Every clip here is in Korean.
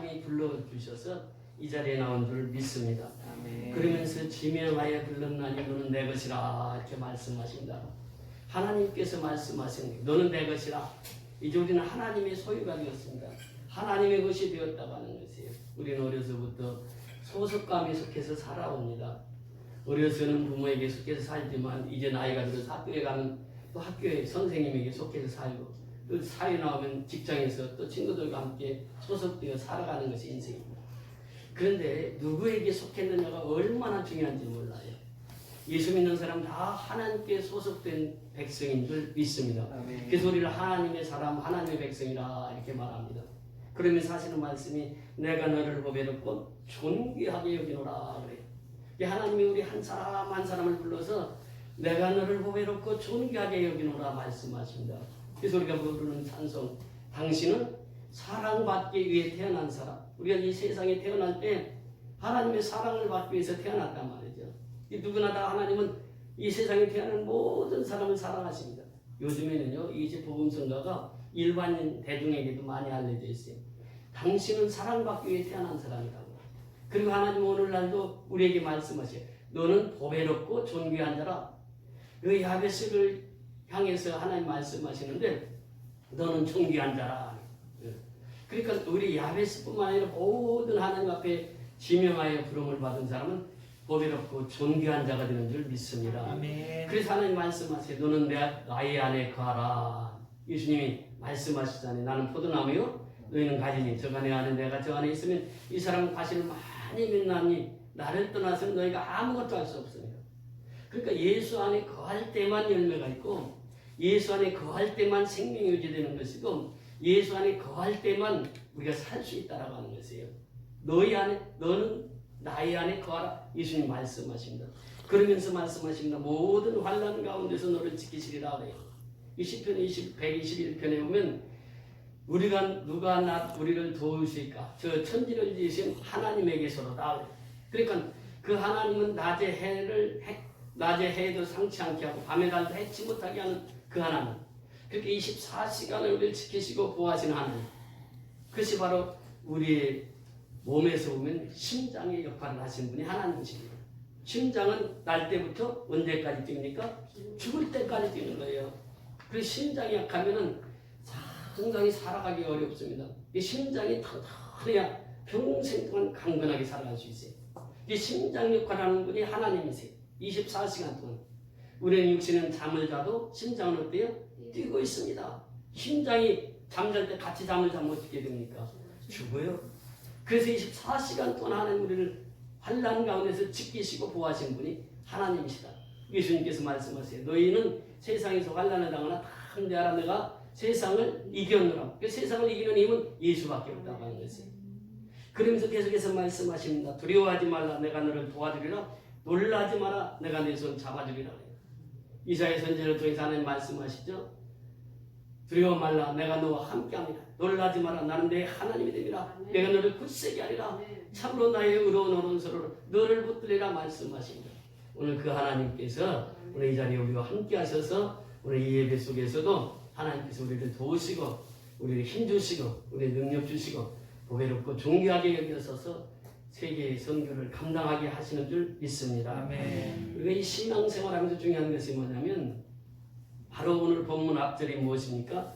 하나님이 불러주셔서 이 자리에 나온 줄 믿습니다. 아멘. 그러면서 지명하여 불렀나니 너는 내 것이라 이렇게 말씀하신다. 하나님께서 말씀하신 거예요. 너는 내 것이라. 이제 우리는 하나님의 소유가 되었습니다. 하나님의 것이 되었다고 하는 것이에요. 우리는 어려서부터 소속감에 속해서 살아옵니다. 어려서는 부모에게 속해서 살지만 이제 나이가 들어서 학교에 가면 또 학교에 선생님에게 속해서 살고 또 사회 나오면 직장에서 또 친구들과 함께 소속되어 살아가는 것이 인생입니다. 그런데 누구에게 속했느냐가 얼마나 중요한지 몰라요. 예수 믿는 사람 다 하나님께 소속된 백성인 줄 믿습니다. 아멘. 그래서 우리를 하나님의 사람, 하나님의 백성이라 이렇게 말합니다. 그러면서 하시는 말씀이 내가 너를 보배롭고 존귀하게 여기노라 그래요. 하나님이 우리 한 사람 한 사람을 불러서 내가 너를 보배롭고 존귀하게 여기노라 말씀하십니다. 그래서 우리가 부르는 찬송, 당신은 사랑받기 위해 태어난 사람. 우리가 이 세상에 태어날 때 하나님의 사랑을 받기 위해서 태어났단 말이죠. 누구나 다 하나님은 이 세상에 태어난 모든 사람을 사랑하십니다. 요즘에는요, 이제 복음성가가 일반인 대중에게도 많이 알려져 있어요. 당신은 사랑받기 위해 태어난 사람이라고. 그리고 하나님 오늘날도 우리에게 말씀하셔요. 너는 보배롭고 존귀한 자라. 그 야베스를 향해서 하나님 말씀하시는데 너는 존귀한 자라. 그러니까 우리 야베스뿐만 아니라 모든 하나님 앞에 지명하여 부름을 받은 사람은 보배롭고 존귀한 자가 되는 줄 믿습니다. 아멘. 그래서 하나님 말씀하세요. 너는 나의 안에 거하라. 예수님이 말씀하시잖아요. 나는 포도나무요 너희는 가지니 저가 내 안에 내가 저 안에 있으면 이 사람은 과실을 많이 맺나니 나를 떠나서는 너희가 아무것도 할 수 없습니다. 그러니까 예수 안에 거할 때만 열매가 있고 예수 안에 거할 때만 생명이 유지되는 것이고 예수 안에 거할 때만 우리가 살 수 있다라고 하는 것이에요. 너는 나의 안에 거하라. 예수님 말씀하십니다. 그러면서 말씀하십니다. 모든 환난 가운데서 너를 지키시리라 그래요. 이 시편 121편에 보면 누가 우리를 도우실까? 저 천지를 지으신 하나님에게서로다. 그러니까 그 하나님은 낮에 해도 상치 않게 하고 밤에 달도 해치 못하게 하는 그 하나님. 그렇게 24시간을 우리를 지키시고 보호하시는 하나님. 그것이 바로 우리의 몸에서 보면 심장의 역할을 하신 분이 하나님이십니다. 심장은 날 때부터 언제까지 뛰니까 죽을 때까지 뛰는 거예요. 그래서 심장이 약하면은 상당히 살아가기 어렵습니다. 이 심장이 튼튼해야 평생 동안 강건하게 살아갈 수 있어요. 이 심장 역할을 하는 분이 하나님이세요. 24시간 동안. 우리는 육신은 잠을 자도 심장은 어때요? 뛰고 있습니다. 심장이 잠잘 때 같이 잠을 자면 어떻게 됩니까? 죽어요. 그래서 24시간 동안 하나님 우리를 환난 가운데서 지키시고 보호하신 분이 하나님이시다. 예수님께서 말씀하세요. 너희는 세상에서 환난을 당하나 다 내라 내가 세상을 이겼노라. 그 세상을 이기는 힘은 예수밖에 없다고 하는 것이에요. 그러면서 계속해서 말씀하십니다. 두려워하지 말라. 내가 너를 도와주리라. 놀라지 마라. 내가 내 손 잡아주리라. 이사야 선지자를 통해서 하나님 말씀하시죠. 두려워 말라. 내가 너와 함께합니다. 놀라지 마라. 나는 내 하나님이 되리라. 내가 너를 굳세게 하리라. 참으로 나의 의로운 오른손으로 너를 붙들리라 말씀하십니다. 오늘 그 하나님께서 오늘 이 자리에 우리와 함께 하셔서 오늘 이 예배 속에서도 하나님께서 우리를 도우시고 우리를 힘주시고 우리를 능력 주시고 보배롭고 존귀하게 여기셔서 세계의 선교를 감당하게 하시는 줄 믿습니다. 아멘. 우리가 이 신앙생활하면서 중요한 것이 뭐냐면 바로 오늘 본문 앞절이 무엇입니까?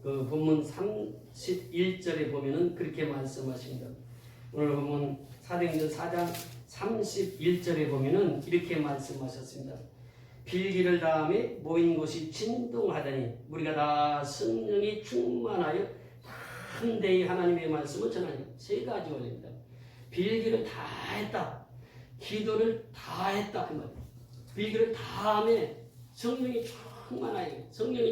본문 31절에 보면은 그렇게 말씀하십니다. 오늘 본문 사도행전 4장 31절에 보면은 이렇게 말씀하셨습니다. 빌기를 다음에 모인 곳이 진동하더니 우리가 다 성령이 충만하여 담대히 하나님의 말씀을 전하니 세 가지 원리입니다. 빌기를 다 했다. 기도를 다 했다. 그 말이에요. 빌기를 다음에 성령이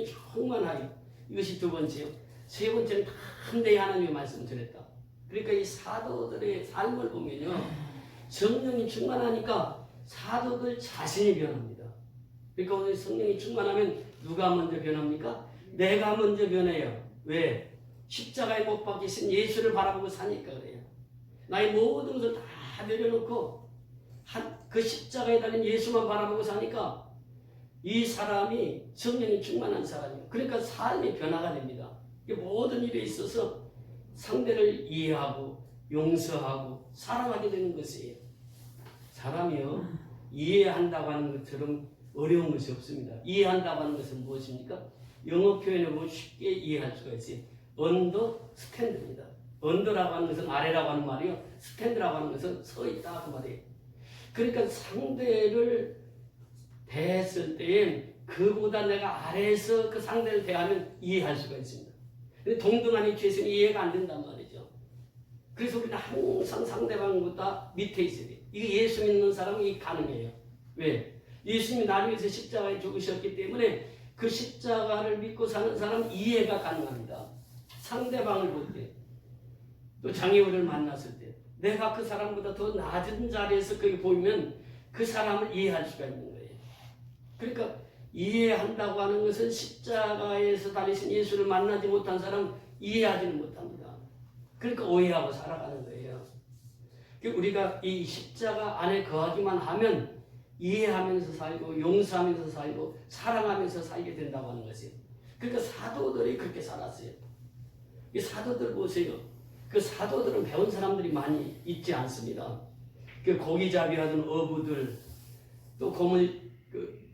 충만하여 이것이 두 번째요. 세 번째는 담대히 하나님의 말씀을 전했다. 그러니까 이 사도들의 삶을 보면요. 성령이 충만하니까 사도들 자신이 변합니다. 그러니까 오늘 성령이 충만하면 누가 먼저 변합니까? 내가 먼저 변해요. 왜? 십자가에 못 박히신 예수를 바라보고 사니까 그래요. 나의 모든 것을 다 내려놓고 그 십자가에 달린 예수만 바라보고 사니까 이 사람이 성령이 충만한 사람이에요. 그러니까 삶의 변화가 됩니다. 모든 일에 있어서 상대를 이해하고 용서하고 사랑하게 되는 것이에요. 사람이요, 이해한다고 하는 것처럼 어려운 것이 없습니다. 이해한다고 하는 것은 무엇입니까? 영어 표현에 보면 쉽게 이해할 수가 있어요. 언더스탠드입니다. 언더라고 하는 것은 아래라고 하는 말이요, 스탠드라고 하는 것은 서 있다 그 말이에요. 그러니까 상대를 대했을 때엔 그보다 내가 아래에서 그 상대를 대하면 이해할 수가 있습니다. 근데 동등한 위치에 있으면 이해가 안 된단 말이죠. 그래서 우리는 항상 상대방보다 밑에 있어야 돼요. 이게 예수 믿는 사람이 가능해요. 왜? 예수님이 나를 위해서 십자가에 죽으셨기 때문에 그 십자가를 믿고 사는 사람은 이해가 가능합니다. 상대방을 볼 때, 또 장애우를 만났을 때 내가 그 사람보다 더 낮은 자리에서 그게 보이면 그 사람을 이해할 수가 있는 거예요. 그러니까 이해한다고 하는 것은 십자가에서 달리신 예수를 만나지 못한 사람은 이해하지는 못합니다. 그러니까 오해하고 살아가는 거예요. 우리가 이 십자가 안에 거하기만 하면 이해하면서 살고 용서하면서 살고 사랑하면서 살게 된다고 하는 것이에요. 그러니까 사도들이 그렇게 살았어요. 이 사도들 보세요. 그 사도들은 배운 사람들이 많이 있지 않습니다. 그 고기잡이하던 어부들, 또 고물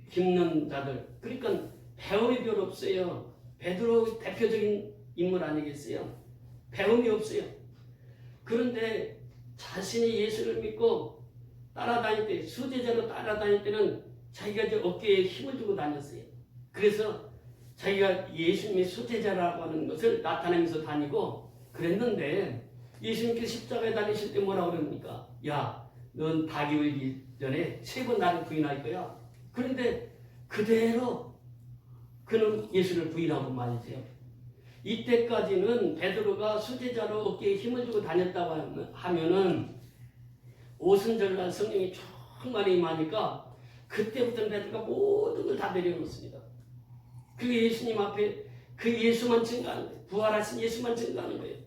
깁는 자들, 그러니까 배움이 별로 없어요. 베드로 대표적인 인물 아니겠어요? 배움이 없어요. 그런데 자신이 예수를 믿고 따라다닐 때, 수제자로 따라다닐 때는 자기가 이제 어깨에 힘을 주고 다녔어요. 그래서 자기가 예수님의 수제자라고 하는 것을 나타내면서 다니고 그랬는데, 예수님께서 십자가에 다니실 때 뭐라고 그럽니까? 야, 넌 닭이 울기 전에 3번 나를 부인할 거야. 그런데 그대로 그는 예수를 부인하고 말이죠. 이때까지는 베드로가 수제자로 어깨에 힘을 주고 다녔다고 하면은 오순절날 성령이 충만히 임하니까 그때부터는 베드로가 모든 걸 다 내려놓습니다. 그게 예수님 앞에 그 예수만 증거하는 거예요. 부활하신 예수만 증거하는 거예요.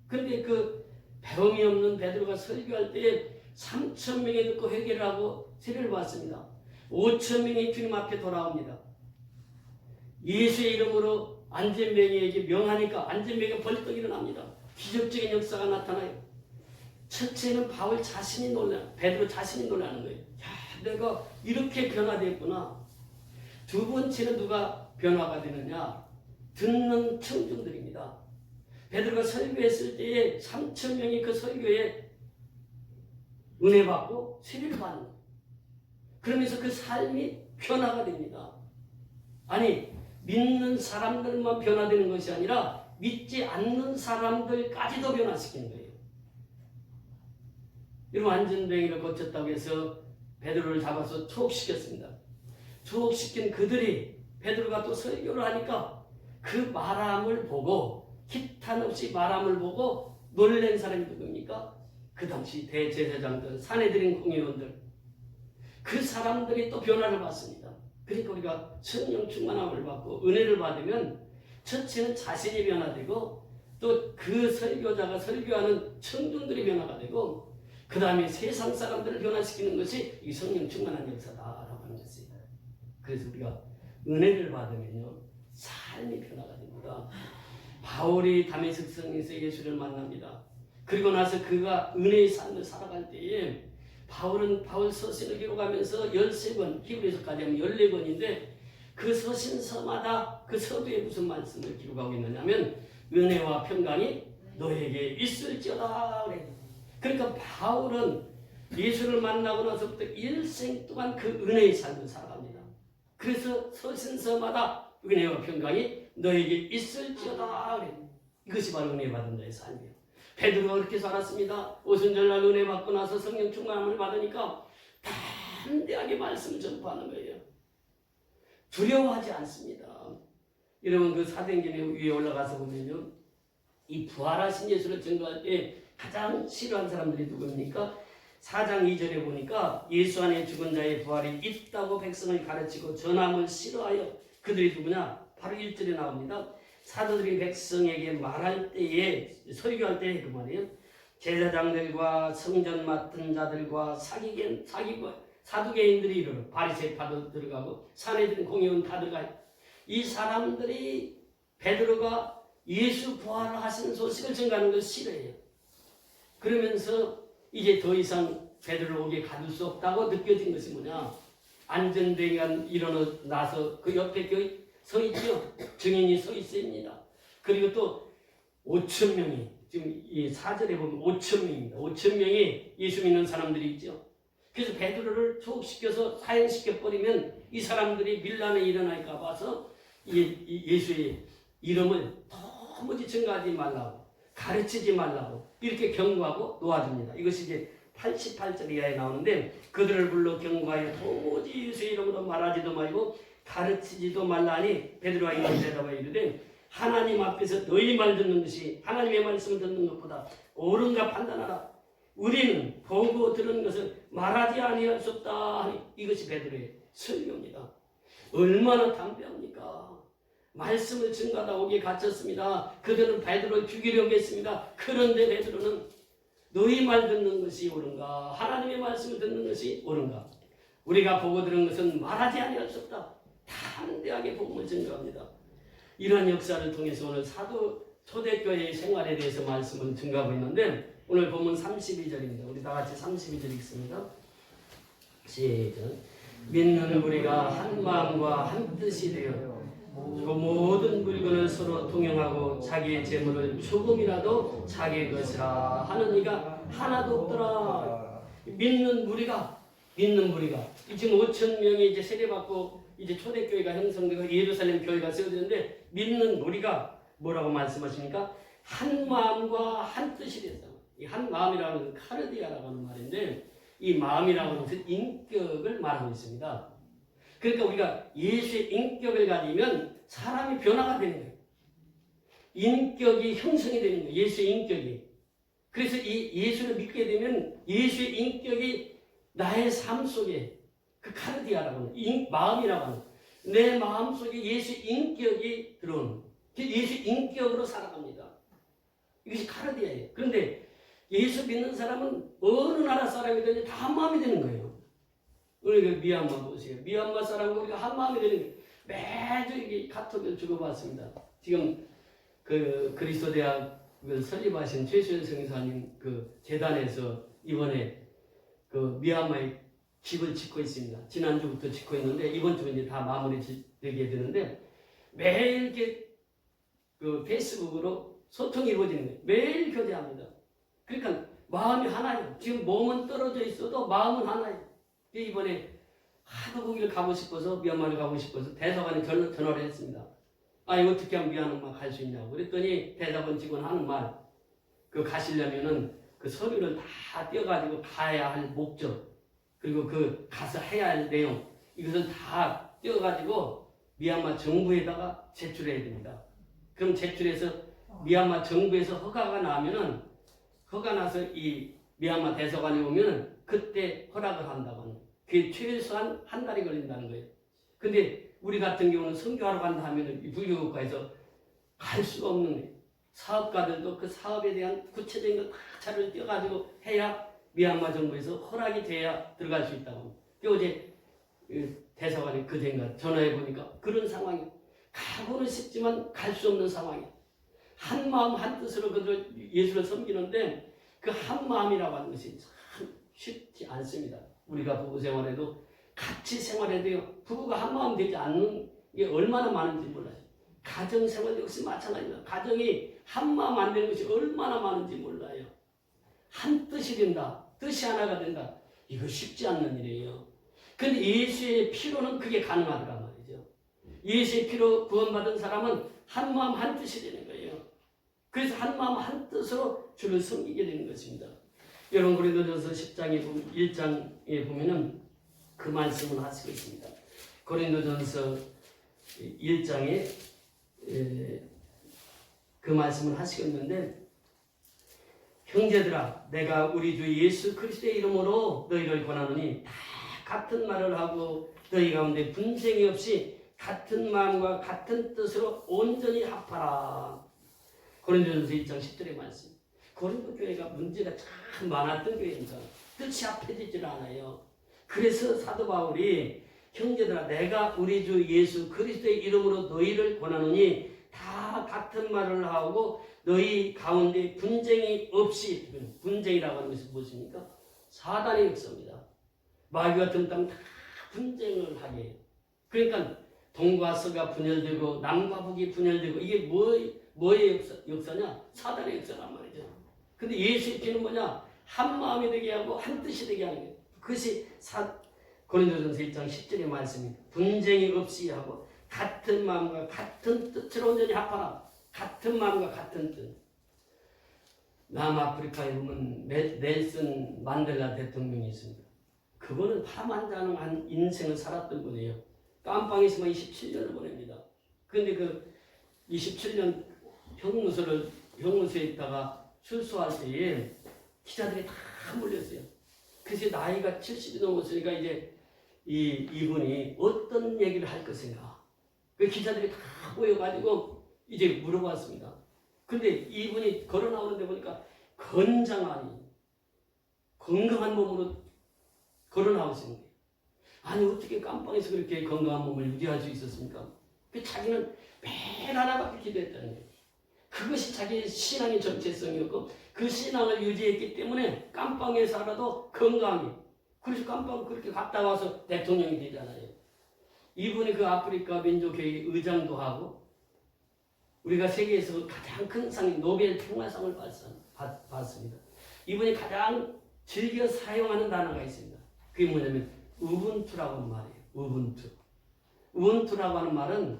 그런데 그 배움이 없는 베드로가 설교할 때 3,000명이 듣고 회개를 하고 세례를 받습니다. 5,000명이 주님 앞에 돌아옵니다. 예수의 이름으로 안전뱅이에게 명하니까 안전뱅이가 벌떡 일어납니다. 기적적인 역사가 나타나요. 첫째는 바울 자신이 베드로 자신이 놀라는 거예요. 야, 내가 이렇게 변화됐구나. 두 번째는 누가 변화가 되느냐? 듣는 청중들입니다. 베드로가 설교했을 때에 3,000명이 그 설교에 은혜 받고 세례를 받는 거예요. 그러면서 그 삶이 변화가 됩니다. 아니, 믿는 사람들만 변화되는 것이 아니라 믿지 않는 사람들까지도 변화시키는 거예요. 여러분, 안전뱅이를 고쳤다고 해서 베드로를 잡아서 투옥시켰습니다. 투옥시킨 그들이 베드로가 또 설교를 하니까 그 말함을 보고, 기탄 없이 말함을 보고 놀란 사람이 누굽니까? 그 당시 대제사장들, 사내들인 공회원들, 그 사람들이 또 변화를 받습니다. 그러니까 우리가 성령 충만함을 받고 은혜를 받으면 첫째는 자신이 변화되고 또 그 설교자가 설교하는 청중들이 변화가 되고 그 다음에 세상 사람들을 변화시키는 것이 이 성령 충만한 역사다라고 하는 것입니다. 그래서 우리가 은혜를 받으면요 삶이 변화가 됩니다. 바울이 다메섹 성에서 예수를 만납니다. 그리고 나서 그가 은혜의 삶을 살아갈 때에 바울 서신을 기록하면서 13번, 히브리서까지 하면 14번인데 그 서신서마다 그 서두에 무슨 말씀을 기록하고 있느냐면 은혜와 평강이 너에게 있을지어다 그래. 그러니까 바울은 예수를 만나고 나서부터 일생 동안 그 은혜의 삶을 살아갑니다. 그래서 서신서마다 은혜와 평강이 너에게 있을지어다 그래. 이것이 바로 은혜 받은 자의 삶이에요. 베드로가 그렇게 살았습니다. 오순절날 은혜 받고 나서 성령 충만함을 받으니까 담대하게 말씀을 전파하는 거예요. 두려워하지 않습니다. 여러분, 그 사도행전 위에 올라가서 보면요, 이 부활하신 예수를 증거할 때 가장 싫어한 사람들이 누굽니까? 4장 2절에 보니까 예수 안에 죽은 자의 부활이 있다고 백성을 가르치고 전함을 싫어하여, 그들이 누구냐? 바로 1절에 나옵니다. 사도들이 백성에게 말할 때에, 설교할 때에 그 말이에요. 제사장들과 성전 맡은 자들과 사두개인들이 이르러 바리새파도 들어가고 사내들은 공회원 다 들어가요. 이 사람들이 베드로가 예수 부활을 하시는 소식을 전가하는 걸 싫어해요. 그러면서 이제 더 이상 베드로를 오게 가둘 수 없다고 느껴진 것이 뭐냐? 안전대가 일어나서 그 옆에 서 있죠. 증인이 서 있습니다. 그리고 또 5천 명이 지금 이 4절에 보면 5천 명입니다. 5천 명이 예수 믿는 사람들이 있죠. 그래서 베드로를 투옥시켜서 사형시켜 버리면 이 사람들이 밀란에 일어날까 봐서 예수의 이름을 도무지 증거하지 말라고, 가르치지 말라고 이렇게 경고하고 놓아줍니다. 이것이 이제 88절 이하에 나오는데, 그들을 불러 경고하여 도무지 예수의 이름으로 말하지도 말고 가르치지도 말라니 베드로가 이런 대답하여 이르되, 하나님 앞에서 너희 말 듣는 것이 하나님의 말씀을 듣는 것보다 옳은가 판단하라. 우리는 보고 들은 것을 말하지 아니할 수 없다 하니, 이것이 베드로의 설교입니다. 얼마나 담대합니까? 말씀을 증거하다 오게 갇혔습니다. 그들은 베드로를 죽이려고 했습니다. 그런데 베드로는 너희 말 듣는 것이 옳은가, 하나님의 말씀을 듣는 것이 옳은가, 우리가 보고 들은 것은 말하지 아니할 수 없다. 담대하게 복음을 증거합니다. 이러한 역사를 통해서 오늘 사도 초대교회의 생활에 대해서 말씀을 증거하고 있는데, 오늘 본문 32절입니다. 우리 다 같이 32절 읽습니다. 시작. 믿는 우리가 한 마음과 한 뜻이 되어 그 모든 물건을 서로 통용하고 자기의 재물을 조금이라도 자기 것이라 하는 이가 하나도 없더라. 믿는 무리가 지금 5천 명이 이제 세례받고 이제 초대교회가 형성되고 예루살렘 교회가 세워지는데, 믿는 무리가 뭐라고 말씀하십니까? 한 마음과 한 뜻이 됐다. 이 한 마음이라는 것은 카르디아라고 하는 말인데, 이 마음이라고 하는 것은 인격을 말하고 있습니다. 그러니까 우리가 예수의 인격을 가지면 사람이 변화가 되는 거예요. 인격이 형성이 되는 거예요. 예수의 인격이. 그래서 이 예수를 믿게 되면 예수의 인격이 나의 삶 속에, 그 카르디아라고 하는 마음이라고 하는, 내 마음 속에 예수의 인격이 들어오는, 예수의 인격으로 살아갑니다. 이것이 카르디아예요. 그런데 예수 믿는 사람은 어느 나라 사람이든지 다 한 마음이 되는 거예요. 우리가 미얀마 보세요. 미얀마 사람과 우리가 한 마음이 되는 거예요. 매주 이게 카톡을 주고받습니다. 지금 그 그리스도 대학을 설립하신 최수연 성사님 그 재단에서 이번에 그 미얀마에 집을 짓고 있습니다. 지난주부터 짓고 있는데 이번 주에 이제 다 마무리 되게 되는데, 매일 이렇게 그 페이스북으로 소통이 이루어지는 거예요. 매일 교제합니다. 그러니까 마음이 하나예요. 지금 몸은 떨어져 있어도 마음은 하나예요. 이번에 하도 거기를 가고 싶어서, 미얀마를 가고 싶어서 대사관에 전화를 했습니다. 이거 어떻게 하면 미얀마 갈 수 있냐고. 그랬더니 대사관 직원 하는 말, 그 가시려면은 그 서류를 다 떼어가지고 가야 할 목적, 그리고 그 가서 해야 할 내용, 이것을 다 떼어가지고 미얀마 정부에다가 제출해야 됩니다. 그럼 제출해서 미얀마 정부에서 허가가 나면은, 허가 나서 이 미얀마 대사관에 오면은 그때 허락을 한다고 합니다. 그게 최소한 한 달이 걸린다는 거예요. 근데 우리 같은 경우는 선교하러 간다 하면은 이 불교국가에서 갈 수가 없는 거예요. 사업가들도 그 사업에 대한 구체적인 걸 다 자료를 띄어가지고 해야 미얀마 정부에서 허락이 돼야 들어갈 수 있다고 합니다. 어제 대사관에 그제인가 전화해 보니까 그런 상황이에요. 가고는 싶지만 갈 수 없는 상황이에요. 한 마음 한 뜻으로 그들 예수를 섬기는데, 그 한 마음이라고 하는 것이 참 쉽지 않습니다. 우리가 부부 생활에도 같이 생활해도요, 부부가 한 마음 되지 않는 게 얼마나 많은지 몰라요. 가정 생활 역시 마찬가지입니다. 가정이 한 마음 안 되는 것이 얼마나 많은지 몰라요. 한 뜻이 된다, 뜻이 하나가 된다, 이거 쉽지 않는 일이에요. 근데 예수의 피로는 그게 가능하더란 말이죠. 예수의 피로 구원받은 사람은 한 마음 한 뜻이 되는 거예요. 그래서 한 마음 한 뜻으로 주를 섬기게 되는 것입니다. 여러분, 고린도전서 10장에 1장에 보면은 그 말씀을 하시고 있습니다. 고린도전서 1장에 그 말씀을 하시고 있는데, 형제들아, 내가 우리 주 예수 그리스도의 이름으로 너희를 권하노니 다 같은 말을 하고 너희 가운데 분쟁이 없이 같은 마음과 같은 뜻으로 온전히 합하라. 고린도전서 1장 10절의 말씀. 고린도 교회가 문제가 참 많았던 교회입니다. 뜻이 합해지질 않아요. 그래서 사도 바울이 형제들아, 내가 우리 주 예수 그리스도의 이름으로 너희를 권하노니 다 같은 말을 하고 너희 가운데 분쟁이 없이, 분쟁이라고 하는 것이 무엇입니까? 사단의 역사입니다. 마귀 같은 땅 다 분쟁을 하게 해요. 그러니까 동과 서가 분열되고 남과 북이 분열되고 이게 뭐의 역사냐? 사단의 역사란 말이죠. 근데 예수의 피는 뭐냐? 한 마음이 되게 하고 한 뜻이 되게 하는 거예요. 그것이 고린도전서 1장 10절의 말씀입니다. 분쟁이 없이 하고 같은 마음과 같은 뜻으로 온전히 합하라. 같은 마음과 같은 뜻. 남아프리카에 보면 넬슨 만델라 대통령이 있습니다. 그거는 파란만장한 인생을 살았던 분이에요. 깜빵에서만 27년을 보냅니다. 그런데 그 27년 형무소에 있다가 출소할 때에 기자들이 다 몰렸어요. 그래서 나이가 70이 넘었으니까 이제 이분이 어떤 얘기를 할 것인가. 그 기자들이 다 모여가지고 이제 물어봤습니다. 근데 이분이 걸어 나오는데 보니까 건강한 몸으로 걸어 나오시는 거예요. 아니 어떻게 깜빵에서 그렇게 건강한 몸을 유지할 수 있었습니까? 그 자기는 매일 하나밖에 기도했다는 거예요. 그것이 자기의 신앙의 정체성이었고 그 신앙을 유지했기 때문에 깜빵에 살아도 건강해. 그래서 깜빵 그렇게 갔다 와서 대통령이 되잖아요. 이분이 그 아프리카 민족회의 의장도 하고 우리가 세계에서 가장 큰 상인 노벨 평화상을 받습니다. 이분이 가장 즐겨 사용하는 단어가 있습니다. 그게 뭐냐면 우분투라고 하는 말이에요. 우분투. 우분투라고 하는 말은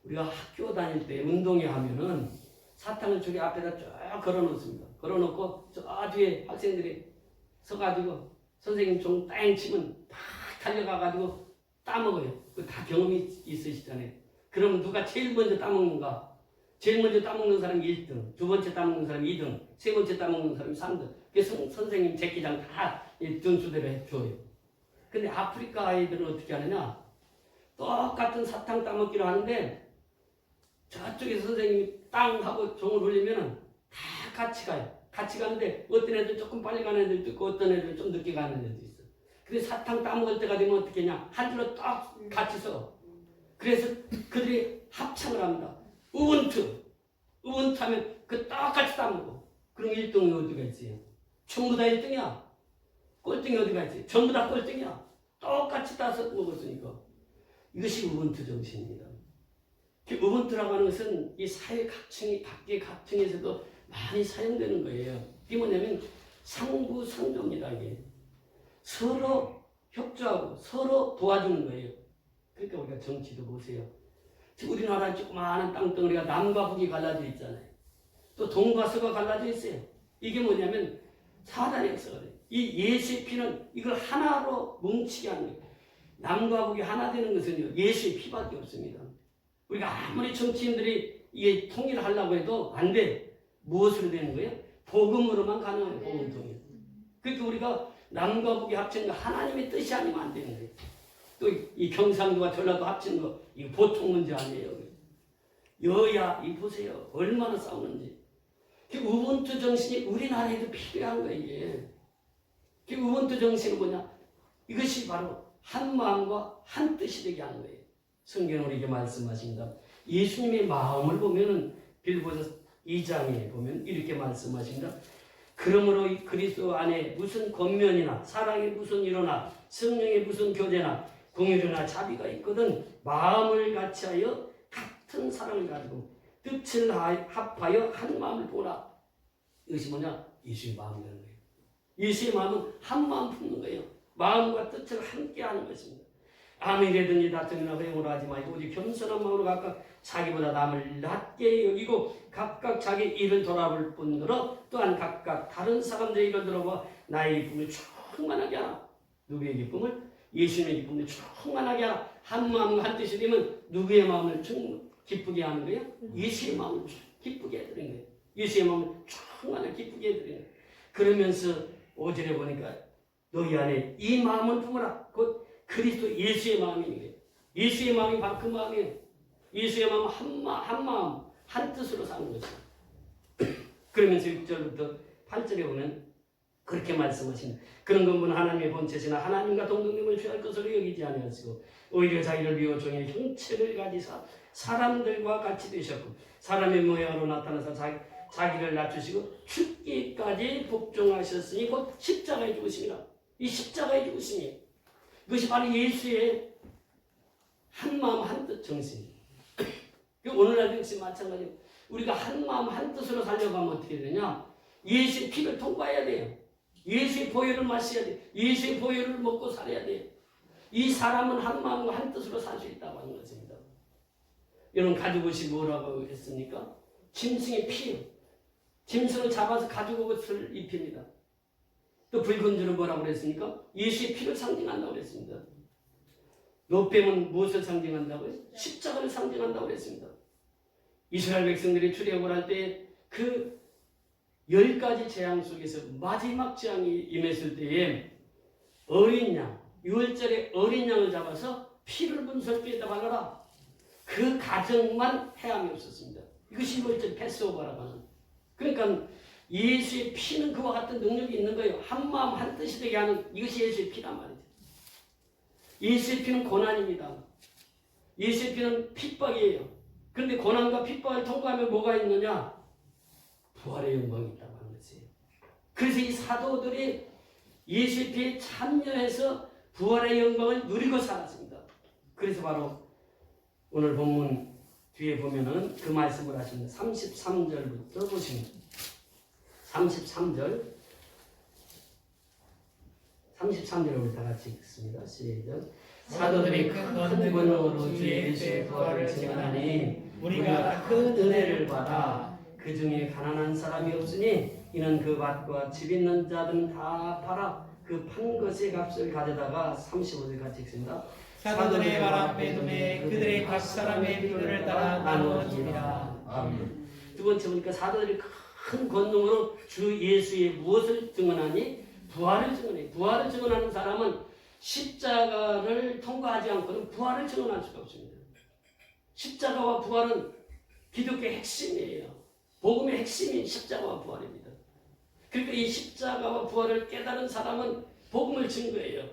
우리가 학교 다닐 때 운동회 하면은 사탕을 저기 앞에다 쫙 걸어 놓습니다. 걸어 놓고 저 뒤에 학생들이 서가지고 선생님 종 땡 치면 다 달려가가지고 따먹어요. 그 다 경험이 있으시잖아요. 그럼 누가 제일 먼저 따먹는가? 제일 먼저 따먹는 사람이 1등, 두 번째 따먹는 사람이 2등, 세 번째 따먹는 사람이 3등. 그래서 선생님 제끼장 다 등수대로 해줘요. 근데 아프리카 아이들은 어떻게 하느냐? 똑같은 사탕 따먹기로 하는데 저쪽에 선생님이 땅 하고 종을 울리면은 다 같이 가요. 같이 가는데 어떤 애들 조금 빨리 가는 애들도 있고 어떤 애들은 좀 늦게 가는 애들도 있어. 근데 사탕 따먹을 때가 되면 어떻게 하냐? 한 줄로 딱 같이 서. 그래서 그들이 합창을 합니다. 우분투 하면 그 똑같이 따먹고. 그럼 1등이 어디가 있어요? 전부 다 1등이야. 꼴등이 어디가 있어요? 전부 다 꼴등이야. 똑같이 따서 먹었으니까. 이것이 우분투 정신입니다. 우분투라고 하는 것은 이 사회 각계 각층에서도 많이 사용되는 거예요. 이게 뭐냐면 상부상조입니다. 이게 서로 협조하고 서로 도와주는 거예요. 그러니까 우리가 정치도 보세요. 지금 우리나라 조그마한 땅덩어리가 남과 북이 갈라져 있잖아요. 또 동과 서가 갈라져 있어요. 이게 뭐냐면 사단의 역사가 돼요. 이 예수의 피는 이걸 하나로 뭉치게 하는 거예요. 남과 북이 하나 되는 것은요, 예수의 피밖에 없습니다. 우리가 아무리 정치인들이 이게 통일을 하려고 해도 안 돼. 무엇으로 되는 거예요? 복음으로만 가능해요. 복음 통일. 그러니까 우리가 남과 북이 합치는 거 하나님의 뜻이 아니면 안 되는 거예요. 또 이 경상도와 전라도 합치는 거 이거 보통 문제 아니에요. 여야 이 보세요. 얼마나 싸우는지. 그 우분투 정신이 우리나라에도 필요한 거예요. 이게. 그 우분투 정신은 뭐냐? 이것이 바로 한 마음과 한 뜻이 되게 하는 거예요. 성경으로 이렇게 말씀하십니다. 예수님의 마음을 보면은 빌보서 2장에 보면 이렇게 말씀하십니다. 그러므로 그리스도 안에 무슨 권면이나 사랑의 무슨 일어나 성령의 무슨 교제나 공유나 자비가 있거든 마음을 같이하여 같은 사랑을 가지고 뜻을 합하여 한 마음을 보라. 이것이 뭐냐? 예수의 마음이라는 거예요. 예수의 마음은 한 마음 품는 거예요. 마음과 뜻을 함께 하는 것입니다. 아무리든지 다툼이나 허용으로 하지 말고 오직 겸손한 마음으로 각각 자기보다 남을 낮게 여기고 각각 자기 일을 돌아볼 뿐더러 또한 각각 다른 사람들의 일을 들어봐 나의 기쁨을 충만하게 하라. 누구의 기쁨을? 예수님의 기쁨을 충만하게 하라. 한 마음과 한 뜻이 되면 누구의 마음을 기쁘게 하는 거예요? 예수의 마음을 기쁘게 해드리는 거예요. 예수의 마음을 충만하게 기쁘게 해드리는 거예요. 그러면서 5절에 보니까 너희 안에 이 마음을 품으라. 곧 그리스도 예수의 마음인 거예요. 예수의 마음이 바로 그 마음이에요. 예수의 마음은 한 마음, 한 뜻으로 사는 것이에요. 그러면서 6절부터 8절에 보면 그렇게 말씀하십니다. 그런 것은 하나님의 본체시나 하나님과 동등됨을 취할 것으로 여기지 아니하시고 오히려 자기를 비워 종의 형체를 가지사 사람들과 같이 되셨고 사람의 모양으로 나타나서 자기를 낮추시고 죽기까지 복종하셨으니 곧 십자가의 죽으심이라. 이 십자가의 죽으심이 그것이 바로 예수의 한마음 한뜻 정신입니다. 오늘날도 역시 마찬가지로 우리가 한마음 한뜻으로 살려가면 어떻게 되냐? 예수의 피를 통과해야 돼요. 예수의 보혈을 마셔야 돼요. 예수의 보혈을 먹고 살아야 돼요. 이 사람은 한마음과 한뜻으로 살 수 있다고 하는 것입니다. 여러분 가죽옷이 뭐라고 했습니까? 짐승의 피요. 짐승을 잡아서 가죽옷을 입힙니다. 또 붉은 줄은 뭐라고 그랬습니까? 예수의 피를 상징한다고 그랬습니다. 노뱀은 무엇을 상징한다고요? 십자가를 상징한다고 그랬습니다. 이스라엘 백성들이 출애굽을 할 때 그 10가지 재앙 속에서 마지막 재앙이 임했을 때에 어린 양, 6월절에 어린 양을 잡아서 피를 분설기에다 발라라. 그 가정만 해함이 없었습니다. 이것이 6월절 패스오버라고 하는. 그러니까 예수의 피는 그와 같은 능력이 있는 거예요. 한마음 한뜻이 되게 하는 이것이 예수의 피란 말이죠. 예수의 피는 고난입니다. 예수의 피는 핍박이에요. 그런데 고난과 핍박을 통과하면 뭐가 있느냐? 부활의 영광이 있다고 하는 것이에요. 그래서 이 사도들이 예수의 피에 참여해서 부활의 영광을 누리고 살았습니다. 그래서 바로 오늘 본문 뒤에 보면은 그 말씀을 하십니다. 33절부터 보시면 33절을 우리 다 같이 읽습니다. 시작. 사도들이 큰 권능으로 주 예수의 부활을 증언하니 우리가 큰 은혜를 받아 그 중에 가난한 사람이 없으니 이는 그 밭과 집 있는 자들은 다 팔아 그 판 것의 값을 가져다가 35절 같이 읽습니다. 사도들의 발 앞에 두매 그들의 각 사람의 필요를 따라 나누어주리라. 아멘. 두 번째 보니까 사도들이 큰 권능으로 주 예수의 무엇을 증언하니? 부활을 증언해. 부활을 증언하는 사람은 십자가를 통과하지 않고는 부활을 증언할 수가 없습니다. 십자가와 부활은 기독교의 핵심이에요. 복음의 핵심인 십자가와 부활입니다. 그러니까 이 십자가와 부활을 깨달은 사람은 복음을 증거해요.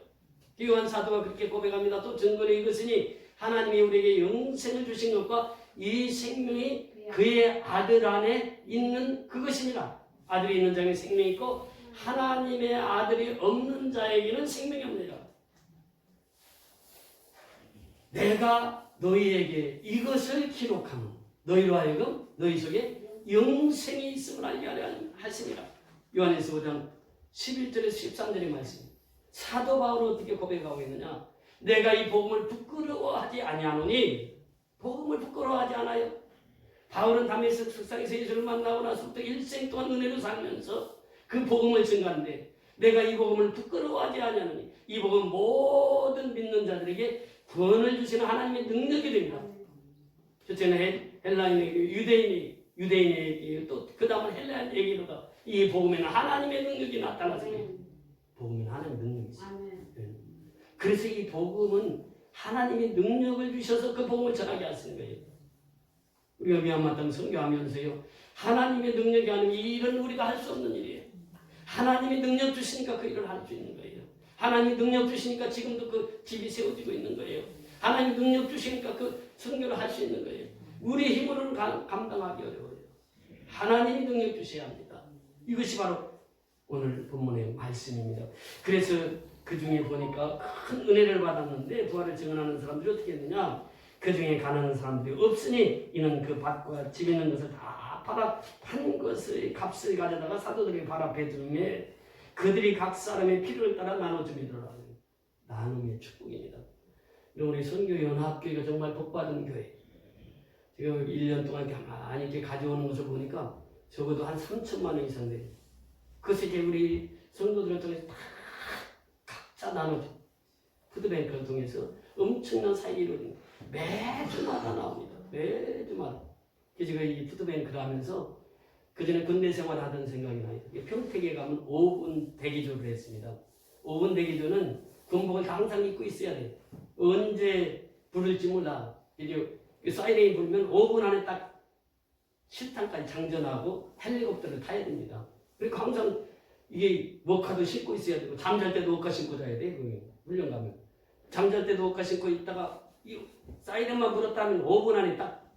요한 사도가 그렇게 고백합니다. 또 증거는 이것이니 하나님이 우리에게 영생을 주신 것과 이 생명이 그의 아들 안에 있는 그것입니다. 아들이 있는 자에게 생명이 있고 하나님의 아들이 없는 자에게는 생명이 없느니라. 내가 너희에게 이것을 기록하면 너희로 하여금 너희 속에 영생이 있음을 알게 하려 하심이라. 요한일서 5장 11절에서 13절의 말씀. 사도 바울은 어떻게 고백하고 있느냐? 내가 이 복음을 부끄러워하지 아니하노니. 복음을 부끄러워하지 않아요. 바울은 다메섹 석상에서 예수를 만나고 나서부터 일생 동안 은혜로 살면서 그 복음을 증거하는데 내가 이 복음을 부끄러워하지 아니하노니 이 복음 모든 믿는 자들에게 구원을 주시는 하나님의 능력이 됩니다. 첫째는 헬라인에게 유대인에게 또 그 다음은 헬라인에게로다. 이 복음에는 하나님의 능력이 나타나서 복음에는 하나님의 능력이 있어요. 그래서 이 복음은 하나님의 능력을 주셔서 그 복음을 전하게 하시는 거예요. 우리가 미얀마 땅 선교하면서요. 하나님의 능력이 아니면 이 일은 우리가 할 수 없는 일이에요. 하나님이 능력 주시니까 그 일을 할 수 있는 거예요. 하나님이 능력 주시니까 지금도 그 집이 세워지고 있는 거예요. 하나님이 능력 주시니까 그 선교를 할 수 있는 거예요. 우리 힘으로는 감당하기 어려워요. 하나님이 능력 주셔야 합니다. 이것이 바로 오늘 본문의 말씀입니다. 그래서 그 중에 보니까 큰 은혜를 받았는데 부활을 증언하는 사람들이 어떻게 했느냐? 그 중에 가난한 사람들이 없으니 이는 그 밭과 집 있는 것을 다 팔아 판 것의 값을 가져다가 사도들의 발 앞에 두매 그들이 각 사람의 필요를 따라 나눠주리더라. 나눔의 축복입니다. 우리 선교연합교회가 정말 복받은 교회. 지금 1년 동안 가만히 이렇게 가져오는 것을 보니까 적어도 한 3천만 원 이상 돼요. 그것을 이제 우리 성도들을 통해서 다 각자 나눠줘. 푸드뱅크를 통해서 엄청난 사역이 이루어집니다. 매주마다 나옵니다. 매주마다. 제가 이 푸드뱅크를 하면서 그전에 군대 생활을 하던 생각이 나요. 평택에 가면 5분 대기조를 했습니다. 5분 대기조는 군복을 다 항상 입고 있어야 돼요. 언제 부를지 몰라. 이제 사이렌이 불면 5분 안에 딱 실탄까지 장전하고 헬리콥터를 타야 됩니다. 그러니까 항상 이게 워카도 신고 있어야 되고 잠잘 때도 워카 신고 자야 돼. 훈련 가면 잠잘 때도 워카 신고 있다가 이 사이렌만 불었다면 5분 안에 딱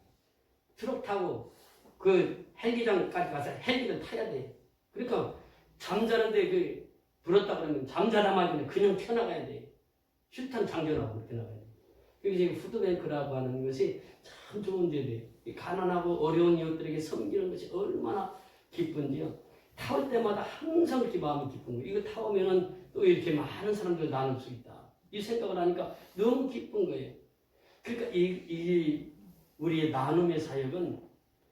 트럭 타고 그 헬기장까지 가서 헬기를 타야 돼. 그러니까 잠자는데 그 불었다 그러면 잠자다만 그냥 튀어나가야 돼. 실탄 장전하고 그렇게 나가야 돼. 그게 푸드뱅크라고 하는 것이 참 좋은 데돼. 가난하고 어려운 이웃들에게 섬기는 것이 얼마나 기쁜지요. 타올 때마다 항상 이렇게 마음이 기쁜 거예요. 이거 타오면은 또 이렇게 많은 사람들 나눌 수 있다. 이 생각을 하니까 너무 기쁜 거예요. 그러니까 이 우리의 나눔의 사역은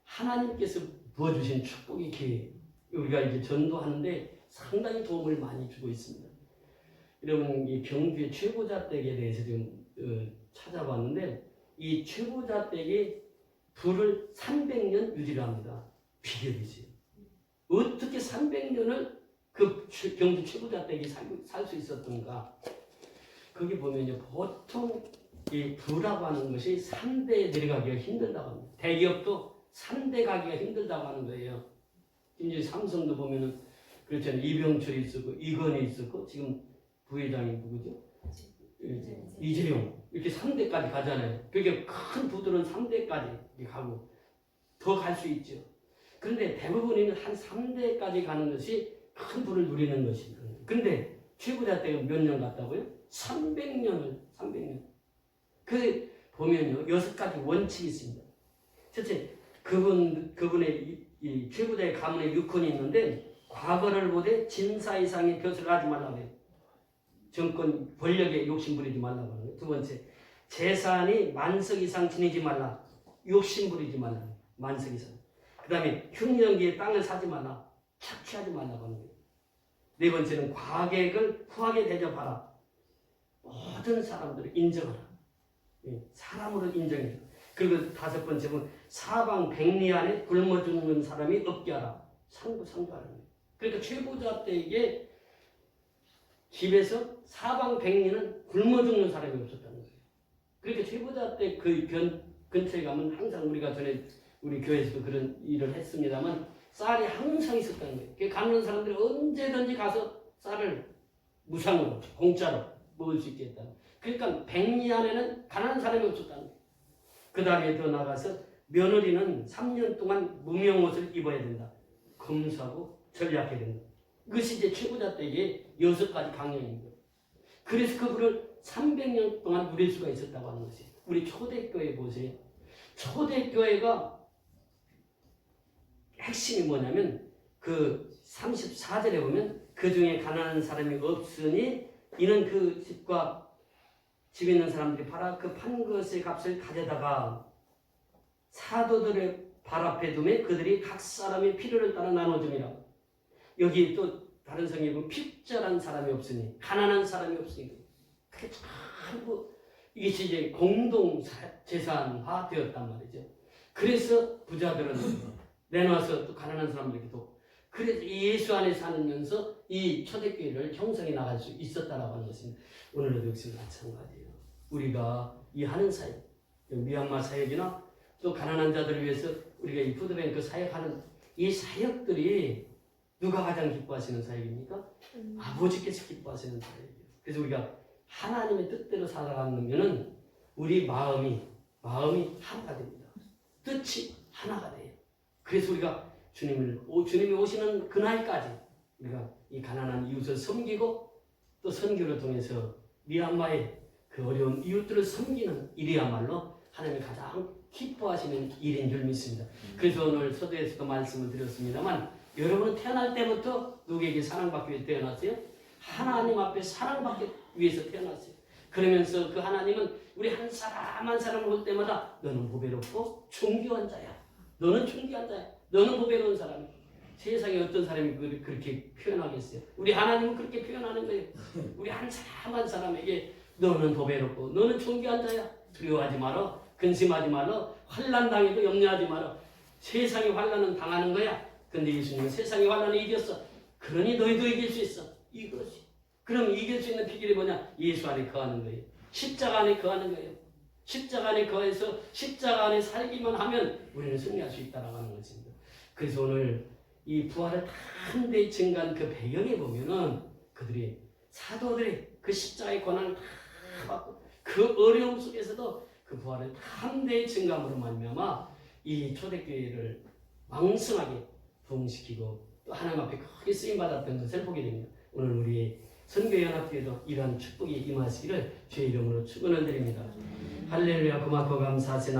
하나님께서 부어주신 축복의 기회. 우리가 이제 전도하는데 상당히 도움을 많이 주고 있습니다. 여러분, 이 경주의 최고자댁에 대해서 좀 찾아봤는데, 이 최고자댁이 불을 300년 유지를 합니다. 비결이지. 어떻게 300년을 그 경주 최고자댁이 살 수 있었던가? 거기 보면요, 보통 이 부라고 하는 것이 3대에 내려가기가 힘들다고 합니다. 대기업도 3대 가기가 힘들다고 하는 거예요. 이제 삼성도 보면은 그렇잖아요. 이병철이 있었고 이건희 있었고 지금 부회장이 누구죠? 이재용. 이렇게 3대까지 가잖아요. 그렇게 큰 부들은 3대까지 가고 더 갈 수 있죠. 그런데 대부분은 한 3대까지 가는 것이 큰 부를 누리는 것입니다. 그런데 최고자 때가 몇 년 갔다고요? 300년을 300년. 그 보면요 6가지 원칙이 있습니다. 첫째, 그분의 이 최고자의 가문의 유권이 있는데 과거를 보되 진사 이상의 벼슬을 하지 말라고 해요. 정권 권력에 욕심 부리지 말라고 하는 거예요. 두 번째, 재산이 만석 이상 지니지 말라. 욕심 부리지 말라. 만석 이상. 그 다음에 흉년기에 땅을 사지 말라. 착취하지 말라고 하는 거예요. 네 번째는 과객을 후하게 대접하라. 모든 사람들을 인정하라. 사람으로 인정해라. 그리고 다섯 번째는 사방 백리 안에 굶어 죽는 사람이 없게 하라. 상부하라는 거예요. 그러니까 최고자 때에게 집에서 사방 백리는 굶어 죽는 사람이 없었다는 거예요. 그러니까 최고자 때 그 근처에 가면 항상 우리가 전에 우리 교회에서도 그런 일을 했습니다만 쌀이 항상 있었다는 거예요. 그 가는 사람들이 언제든지 가서 쌀을 무상으로 공짜로 먹을 수 있게 했다. 그러니까 백리 안에는 가난한 사람이 없었다는 거예요. 그 다음에 더 나가서 며느리는 3년 동안 무명옷을 입어야 된다. 검소하고 전략해야 된다. 그것이 이제 최고자 때의 6가지 강령입니다. 그래서 그분을 300년 동안 누릴 수가 있었다고 하는 것이에요. 우리 초대교회 보세요. 초대교회가 핵심이 뭐냐면 그 34절에 보면 그 중에 가난한 사람이 없으니 이는 그 집 있는 사람들이 팔아 그 판 것의 값을 가져다가 사도들의 발 앞에 두매 그들이 각 사람의 필요를 따라 나눠줍니다. 여기 또 다른 성경에 보면 핍절한 사람이 없으니 가난한 사람이 없으니 그게 전부 이게 이제 공동 재산화 되었단 말이죠. 그래서 부자들은 내놔서 또 가난한 사람들에게 도 그래서 예수 안에 살면서 이 초대교회를 형성해 나갈 수 있었다라고 하는 것입니다. 오늘도 역시 마찬가지예요. 우리가 이 하는 사역, 미얀마 사역이나 또 가난한 자들을 위해서 우리가 이 푸드뱅크 사역하는 이 사역들이 누가 가장 기뻐하시는 사역입니까? 아버지께서 기뻐하시는 사역이에요. 그래서 우리가 하나님의 뜻대로 살아가면은 우리 마음이 하나가 됩니다. 뜻이 하나가 돼요. 그래서 우리가 주님이 오시는 그날까지 우리가 이 가난한 이웃을 섬기고 또 선교를 통해서 미얀마의 그 어려운 이웃들을 섬기는 일이야말로 하나님이 가장 기뻐하시는 일인 줄 믿습니다. 그래서 오늘 서두에서도 말씀을 드렸습니다만 여러분은 태어날 때부터 누구에게 사랑받기 위해서 태어났어요? 하나님 앞에 사랑받기 위해서 태어났어요. 그러면서 그 하나님은 우리 한 사람 한 사람을 볼 때마다 너는 보배롭고 존귀한 자야. 너는 존귀한 자야. 너는 보배로운 사람이야. 세상에 어떤 사람이 그렇게 표현하겠어요? 우리 하나님은 그렇게 표현하는 거예요. 우리 한 사람 한 사람에게 너는 보배롭고 너는 존귀한 자야. 두려워하지 마라. 근심하지 마라. 환난 당해도 염려하지 마라. 세상에 환난은 당하는 거야. 근데 예수님은 세상의 환난을 이겼어. 그러니 너희도 이길 수 있어. 이것이. 그럼 이길 수 있는 비결이 뭐냐? 예수 안에 거하는 거예요. 십자가 안에 거하는 거예요. 십자가 안에 거해서 십자가 안에 살기만 하면 우리는 승리할 수 있다라고 하는 것입니다. 그래서 오늘 이 부활을 한데 증가한 그 배경에 보면은 그들이 사도들이 그 십자가의 고난을 다 받고 그 어려움 속에서도 그 부활의 함대의 증감으로 말미암아 이 초대교회를 왕성하게 부흥시키고 또 하나님 앞에 크게 쓰임받았던 것을 보게 됩니다. 오늘 우리 선교연합교회도 이러한 축복이 임하시기를 주의 이름으로 축원을 드립니다. 할렐루야. 고맙고 감사하세.